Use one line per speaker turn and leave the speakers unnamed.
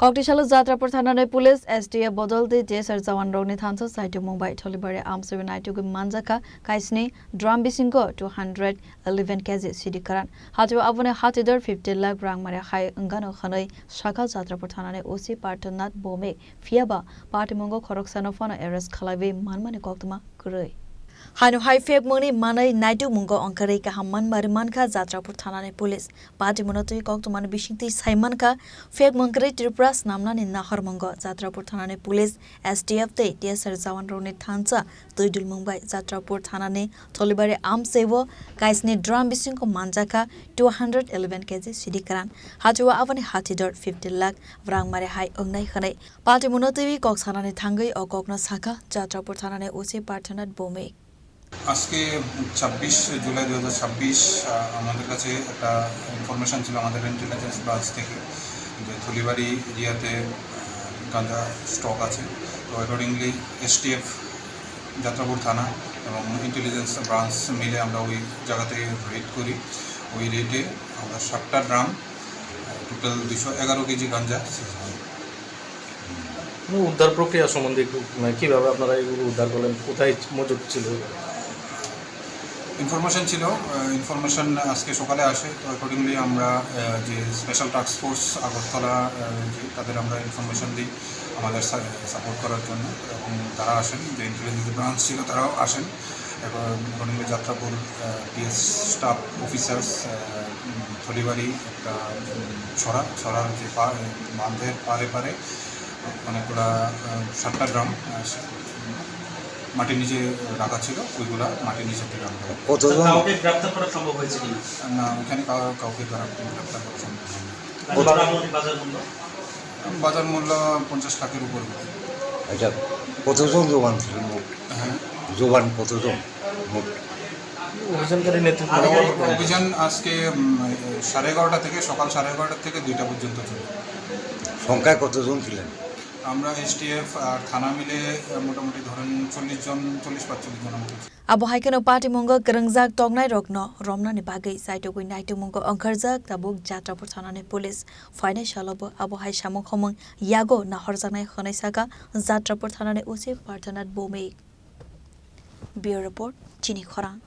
Koktisalo Jatrapur Thanani Police SDF Bodol de Jesar Jawan rokni Thansa Chaitokmwng Thalibari Amchaio Naitugwi Manjakha Kaisni Bisingo 211kg Siddi Kwran Hatio Aboni Hatidor 50 lakh Rangmari Wngmano Sakha Jatrapur Thanani OC Partha Nath Bhowmik Phiyaba Patimungo Khoroksano Phano arrest Khlaiwi Manmani Koktima Kuroi Hanu hai fake money manai Naitugmungo onkare ka hamman marimanka Jatrapur Thanani Police Patimungo tui koktumani bisingti saimanka fake mongkare Tripura namnani nahormongo Jatrapur Thanani Police SDF te desar Jawan rokni Thansa Jawan Jatrapur Thanani Thalibari Amchaio Kaisni Bisingo Manjakha 211kg Siddi Kwran Hatio Aboni Hatidor 50 lakh Rangmari hai ongnai khanai Patimungo tui koksanani thangai o kokno Sakha Jatrapur Thanani OC Partha Nath Bhowmik
আজকে 26 জুলাই 2026 আমাদের কাছে একটা information ছিল আমাদের intelligence branch থেকে যে থলিবাড়ি এরিয়াতে গাঁজা স্টক আছে তো অ্যাকর্ডিংলি এসটিএফ যাত্রাপুর থানা এবং ইন্টেলিজেন্স ব্রাঞ্চ মিলে আমরা ওই জায়গাতে রেড করি ওই রেটে আমরা 7টা ড্রাম টোটাল 211 কেজি গাঁজা
উদ্ধার প্রক্রিয়া সম্বন্ধে একটু কিভাবে আপনারা এগুলো উদ্ধার করলেন কোথায় মজুদ ছিল
ইনফরমেশন ছিল ইনফরমেশন আজকে সকালে আসে তো অ্যাকর্ডিংলি আমরা যে স্পেশাল টাস্ক ফোর্স আগরতলা তাদের আমরা ইনফরমেশন দিই আমাদের সাপোর্ট করার জন্য এবং তারা আসেন যে ইন্টেলিজেন্স ব্রাঞ্চ ছিল তারাও আসেন এবং accordingly Jatrapur PS staff officers Thalibari একটা ছড়ার যে বাঁধের পারে অনেকগুলা 7টা ড্রাম মাটির নিচে রাখা ছিল ওইগুলা মাটির নিচে থেকে আনতে হবে
কাউকে গ্রেফতার করা সম্ভব হয়েছে কিনা
না ওখানে কাউকে গ্রেফতার করা সম্ভব হয়নি বাজার মূল্য 50 লাখের উপর
আচ্ছা কতজন জওয়ান ছিল মোট
হ্যাঁ
জওয়ান কতজন মোট
অভিযানকারী নেতৃত্ব
অভিযান আজকে 11:30 থেকে সকাল 11:30 থেকে 2টা পর্যন্ত চলে
সংখ্যায় কতজন ছিলেন
আমরা এসটিএফ আর থানা মিলে মোটামুটি ধরেন 40 জন 40-45 জন মতো
Abohaikano Patimungo Grangjak Tognai Rokno Romnani Bagai Chaitokmwng Naitugmungo Angkarjak Tabuk Jatrapur Thanani Police Financial Abohai Samokhomong Yago Nahorjanai Khonai Sakha Jatrapur Thanani OC Partha Nath Bhowmik Bureau Report Chini Khorang